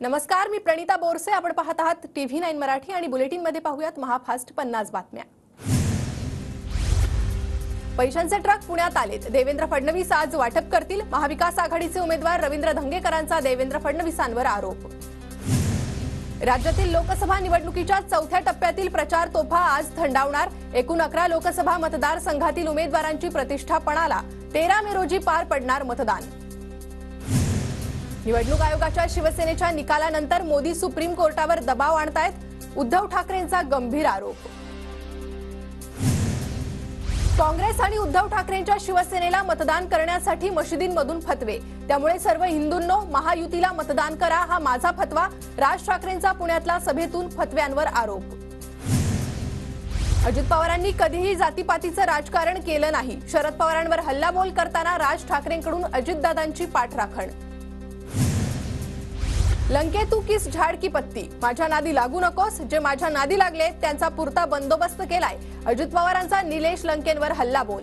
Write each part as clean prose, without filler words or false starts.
नमस्कार, मी प्रणिता बोरसे. आपण पाहत आहात TV9 मराठी आणि बुलेटिन मध्ये पाहूयात महाफास्ट 50 बातम्या. पैशांचे ट्रक पुण्यात आलेत. देवेंद्र फडणवीस आज वाटप करतील. महाविकास आघाडीचे उमेदवार रवींद्र धंगेकरांचा देवेंद्र फडणवीसांवर आरोप. राज्यातील लोकसभा निवडणुकीच्या चौथ्या टप्प्यातील प्रचार तोफा आज थंडावणार. एकूण 11 लोकसभा मतदारसंघातील उमेदवारांची प्रतिष्ठा पणाला. 13 मे रोजी पार पडणार मतदान. निवडणूक आयोगाच्या शिवसेनेच्या निकालानंतर मोदी सुप्रीम कोर्टावर दबाव आणतायत. उद्धव ठाकरेंचा गंभीर आरोप. काँग्रेस आणि उद्धव ठाकरेंच्या शिवसेनेला मतदान करण्यासाठी मशिदींमधून फतवे. त्यामुळे सर्व हिंदूंनो, महायुतीला मतदान करा हा माझा फतवा. राज ठाकरेंचा पुण्यातल्या सभेतून फतव्यांवर आरोप. अजित पवारांनी कधीही जातीपातीचं राजकारण केलं नाही. शरद पवारांवर हल्लाबोल करताना राज ठाकरेंकडून अजितदादांची पाठराखण. लंके तू किस झाड की पत्ती, माझ्या नादी लागू नकोस. जे माझ्या नादी लागले त्यांचा पुरता बंदोबस्त केलाय. अजित पवारांचा निलेश लंकेंवर हल्लाबोल.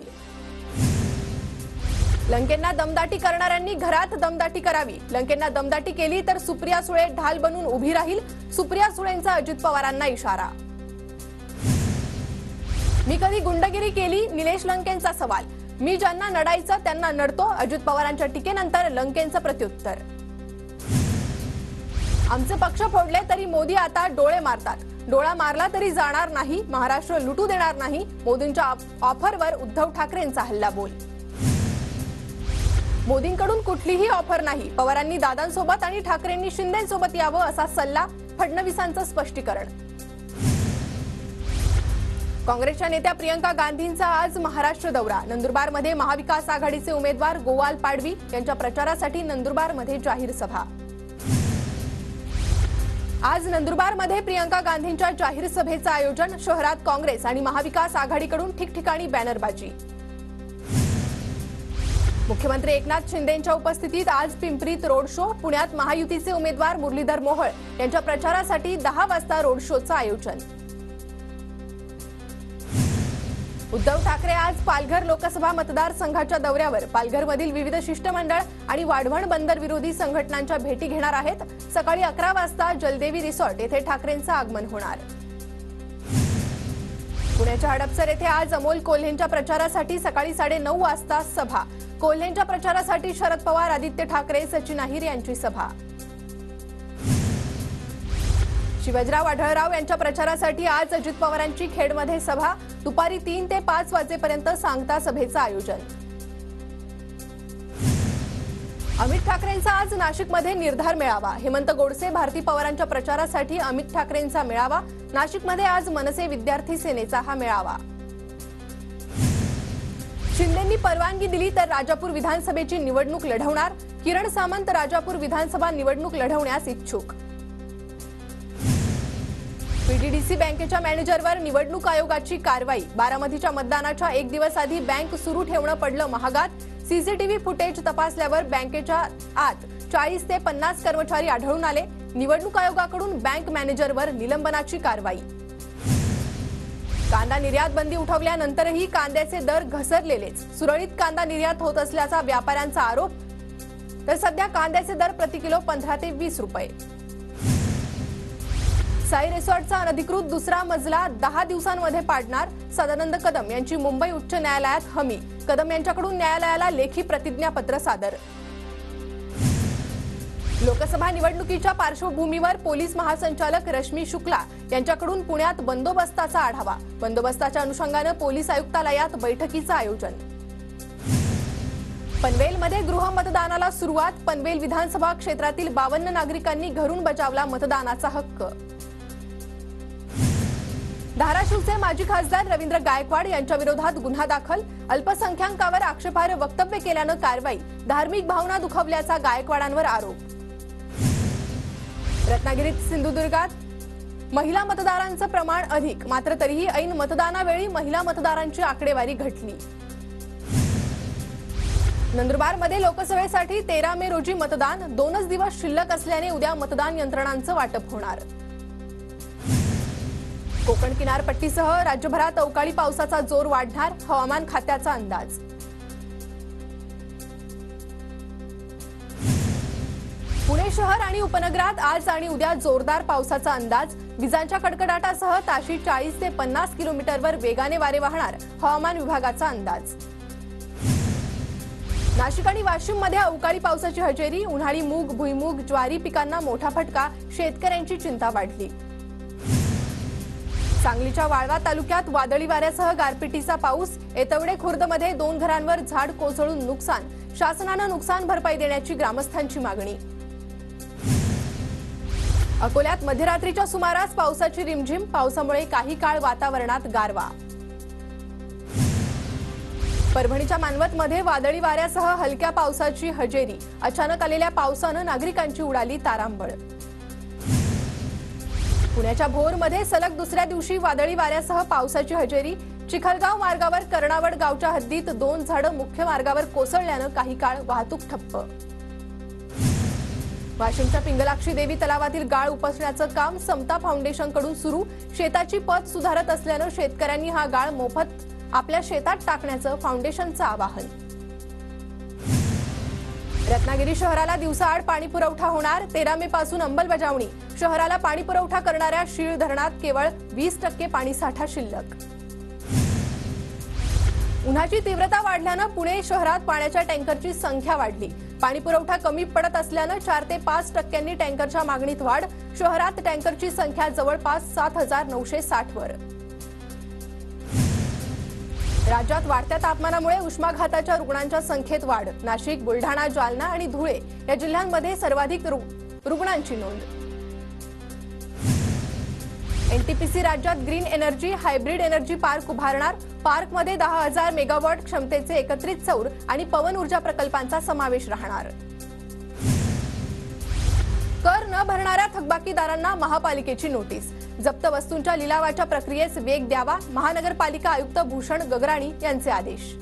लंकेंना दमदाटी करणाऱ्यांनी घरात दमदाटी करावी. लंकेंना दमदाटी केली तर सुप्रिया सुळे ढाल बनून उभी राहील. सुप्रिया सुळेंचा अजित पवारांना इशारा. मी कधी गुंडगिरी केली, निलेश लंकेंचा सवाल. मी ज्यांना नडायचं त्यांना नडतो. अजित पवारांच्या टीकेनंतर लंकेंचं प्रत्युत्तर. आमचे पक्ष फोडले तरी मोदी आता डोळे मारतात. डोळा मारला तरी जाणार नाही. महाराष्ट्र लुटू देणार नाही. मोदींच्या ऑफरवर उद्धव ठाकरेंचा हल्लाबोल. मोदींकडून कुठलीही ऑफर नाही. पवारांनी दादांसोबत आणि ठाकरेंनी शिंदेंसोबत यावं असा सल्ला. फडणवीसांचं स्पष्टीकरण. काँग्रेसच्या नेत्या प्रियंका गांधींचा आज महाराष्ट्र दौरा. नंदुरबारमध्ये महाविकास आघाडीचे उमेदवार गोवाल पाडवी यांच्या प्रचारासाठी नंदुरबारमध्ये जाहीर सभा. आज नंदुरबारमध्ये प्रियंका गांधींच्या जाहीर सभेचं आयोजन. शहरात काँग्रेस आणि महाविकास आघाडीकडून ठिकठिकाणी बॅनरबाजी. मुख्यमंत्री एकनाथ शिंदेंच्या उपस्थितीत आज पिंपरीत रोड शो. पुण्यात महायुतीचे उमेदवार मुरलीधर मोहोळ यांच्या प्रचारासाठी 10 वाजता रोड शोचं आयोजन. उद्धव ठाकरे आज पालघर लोकसभा मतदारसंघाच्या दौऱ्यावर. पालघरमधील विविध शिष्टमंडळ आणि वाढवण बंदर विरोधी संघटनांच्या भेटी घेणार आहेत. सकाळी 11 वाजता जलदेवी रिसॉर्ट येथे ठाकरेंचं आगमन होणार. पुण्याच्या हडपसर येथे आज अमोल कोल्हेंच्या प्रचारासाठी सकाळी 9:30 वाजता सभा. कोल्हेंच्या प्रचारासाठी शरद पवार, आदित्य ठाकरे, सचिन अहिर यांची सभा. शिवाजीराव आढळराव यांच्या प्रचारासाठी आज अजित पवारांची खेडमध्ये सभा. दुपारी 3 ते 5 वाजेपर्यंत सांगता सभेचं आयोजन. अमित ठाकरेंचा आज नाशिकमध्ये निर्धार मेळावा. हेमंत गोडसे, भारती पवारांच्या प्रचारासाठी अमित ठाकरेंचा मेळावा. नाशिकमध्ये आज मनसे विद्यार्थी सेनेचा हा मेळावा. शिंदेंनी परवानगी दिली तर राजापूर विधानसभेची निवडणूक लढवणार. किरण सामंत राजापूर विधानसभा निवडणूक लढवण्यास इच्छुक. पीडीडीसी बँकेच्या मॅनेजरवर निवडणूक आयोगाची कारवाई. बारामतीच्या मतदानाच्या 1 दिवस आधी बँक सुरू ठेवणं पडलं महागात. सीसीटीव्ही फुटेज तपासल्यावर बँकेच्या आत 40 ते 50 कर्मचारी आढळून आले. निवडणूक आयोगाकडून बँक मॅनेजरवर निलंबनाची कारवाई. कांदा निर्यात बंदी उठवल्यानंतरही कांद्याचे दर घसरलेलेच. सुरळीत कांदा निर्यात होत असल्याचा व्यापाऱ्यांचा आरोप. तर सध्या कांद्याचे दर प्रति किलो 15 ते 20 रुपये. साई रिसॉर्टचा अनधिकृत दुसरा मजला 10 दिवसांमध्ये पाडणार. सदानंद कदम यांची मुंबई उच्च न्यायालयात हमी. कदम यांच्याकडून न्यायालयाला लेखी प्रतिज्ञापत्र सादर. लोकसभा निवडणुकीच्या पार्श्वभूमीवर पोलीस महासंचालक रश्मी शुक्ला यांच्याकडून पुण्यात बंदोबस्ताचा आढावा. बंदोबस्ताच्या अनुषंगानं पोलीस आयुक्तालयात बैठकीचं आयोजन. पनवेलमध्ये गृहमतदानाला सुरुवात. पनवेल विधानसभा क्षेत्रातील 52 नागरिकांनी घरून बजावला मतदानाचा हक्क. धाराशिवचे माजी खासदार रवींद्र गायकवाड यांच्या विरोधात गुन्हा दाखल. अल्पसंख्याकांवर आक्षेपार्ह वक्तव्य केल्यानं कारवाई. धार्मिक भावना दुखावल्याचा गायकवाडांवर आरोप. रत्नागिरीत सिंधुदुर्गात महिला मतदारांचं प्रमाण अधिक. मात्र तरीही ऐन मतदानावेळी महिला मतदारांची आकडेवारी घटली. नंदुरबारमध्ये लोकसभेसाठी 13 मे रोजी मतदान. 2च दिवस शिल्लक असल्याने उद्या मतदान यंत्रणांचं वाटप होणार. कोकण किनारपट्टीसह राज्यभरात अवकाळी पावसाचा जोर वाढणार. हवामान खात्याचा अंदाज. पुणे शहर आणि उपनगरात आज आणि उद्या जोरदार पावसाचा अंदाज। विजांच्या कडकडाटासह ताशी 40 ते 50 किलोमीटरवर वेगाने वारे वाहणार हवामान विभागाचा अंदाज। नाशिक आणि वाशिम मध्ये अवकाळी पावसाची हजेरी। उन्हाळी मूग, भुईमूग, ज्वारी पिकांना मोठा फटका, शेतकऱ्यांची चिंता वाढली। सांगलीच्या वाळवा तालुक्यात वादळी वाऱ्यासह गारपिटीचा पाऊस। येतवडे खुर्दमध्ये 2 घरांवर झाड कोसळून नुकसान। शासनाने नुकसान भरपाई देण्याची ग्रामस्थांची मागणी। अकोल्यात मध्यरात्रीच्या सुमारास पावसाची रिमझिम। पावसामुळे काही काळ वातावरणात गारवा। परभणीच्या मानवतमध्ये वादळी वाऱ्यासह हलक्या पावसाची हजेरी। अचानक आलेल्या पावसाने नागरिकांची उडाली तारांबळ। पुण्याच्या भोरमध्ये सलग दुसऱ्या दिवशी वादळी वाऱ्यासह पावसाची हजेरी। चिखलगाव मार्गावर कर्णावड गावच्या हद्दीत 2 झाडं मुख्य मार्गावर कोसळल्याने काही काळ वाहतूक ठप्प। वाशिमच्या पिंगलाक्षी देवी तलावातील गाळ उपसण्याचं काम समता फाउंडेशनकडून सुरू। शेताची पत सुधारत असल्याने शेतकऱ्यांनी हा गाळ मोफत आपल्या शेतात टाकण्याचं फाउंडेशनचं आवाहन। रत्नागिरी शहराला दिवसाआड पाणी पुरवठा होणार। 13 मे पासून अंमलबजावणी। शहराला पाणी पुरवठा करणाऱ्या शीळ धरणात केवळ 20% पाणीसाठा शिल्लक। उन्हाची तीव्रता वाढल्याने पुणे शहरात पाण्याच्या टँकरची संख्या वाढली। पाणी पुरवठा कमी पडत असल्याने 4 ते 5% टँकरच्या मागणीत वाढ। शहरात टँकरची संख्या जवळपास 7960 वर। राज्यात वाढत्या तापमानामुळे उष्माघाताच्या रुग्णांच्या संख्येत वाढ। नाशिक, बुलढाणा, जालना आणि धुळे या जिल्ह्यांमध्ये सर्वाधिक रुग्णांची नोंद। एनटीपीसी राज्यात green energy hybrid energy park उभारणार। पार्कमध्ये 10,000 मेगावॉट क्षमतेचे एकत्रित सौर आणि पवन ऊर्जा प्रकल्पांचा समावेश राहणार। कर न भरणाऱ्या थकबाकीदारांना महापालिकेची नोटीस। जप्त वस्तूंच्या लिलावाच्या प्रक्रियेस वेग द्यावा। महानगरपालिका आयुक्त भूषण गगराणी यांचे आदेश।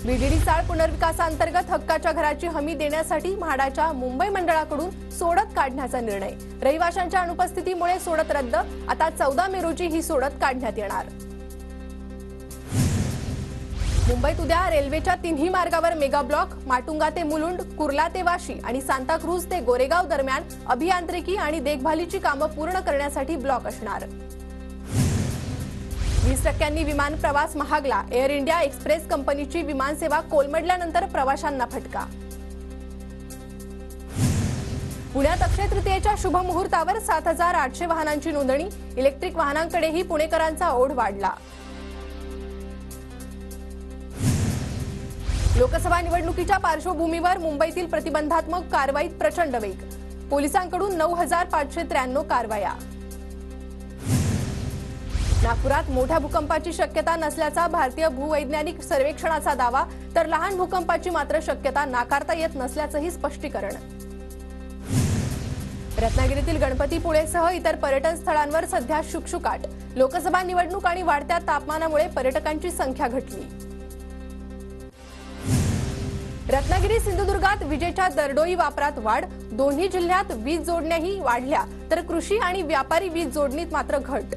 बीडीडी चाळ पुनर्विकासांतर्गत हक्काच्या घराची हमी देण्यासाठी म्हाडाच्या मुंबई मंडळाकडून सोडत काढण्याचा निर्णय। रहिवाशांच्या अनुपस्थितीमुळे सोडत रद्द। आता 14 मे रोजी ही सोडत काढण्यात येणार। मुंबईत उद्या रेल्वेच्या 3ही मार्गावर मेगा ब्लॉक। माटुंगा ते मुलुंड, कुर्ला ते वाशी आणि सांताक्रूज ते गोरेगाव दरम्यान अभियांत्रिकी आणि देखभालीची कामं पूर्ण करण्यासाठी ब्लॉक असणार। 20% विमान प्रवास महागला। एअर इंडिया एक्सप्रेस कंपनीची विमानसेवा कोलमडल्यानंतर प्रवाशांना फटका। पुण्यात अक्षय तृतीयेच्या शुभ मुहूर्तावर 7800 वाहनांची नोंदणी। इलेक्ट्रिक वाहनांकडेही पुणेकरांचा ओढ वाढला। लोकसभा निवडणुकीच्या पार्श्वभूमीवर मुंबईतील प्रतिबंधात्मक कारवाईत प्रचंड वेग। पोलिसांकडून 9593 कारवाया। नागपुरात मोठ्या भूकंपाची शक्यता नसल्याचा भारतीय भूवैज्ञानिक सर्वेक्षणाचा दावा, तर लहान भूकंपाची मात्र शक्यता नाकारता येत नसल्याचंही स्पष्टीकरण। रत्नागिरीतील गणपतीपुळेसह इतर पर्यटन स्थळांवर सध्या शुकशुकाट। लोकसभा निवडणूक आणि वाढत्या तापमानामुळे पर्यटकांची संख्या घटली। रत्नागिरी सिंधुदुर्गात विजेच्या दरडोई वापरात वाढ। दोन्ही जिल्ह्यात वीज जोडण्याही वाढल्या, तर कृषी आणि व्यापारी वीज जोडणीत मात्र घट।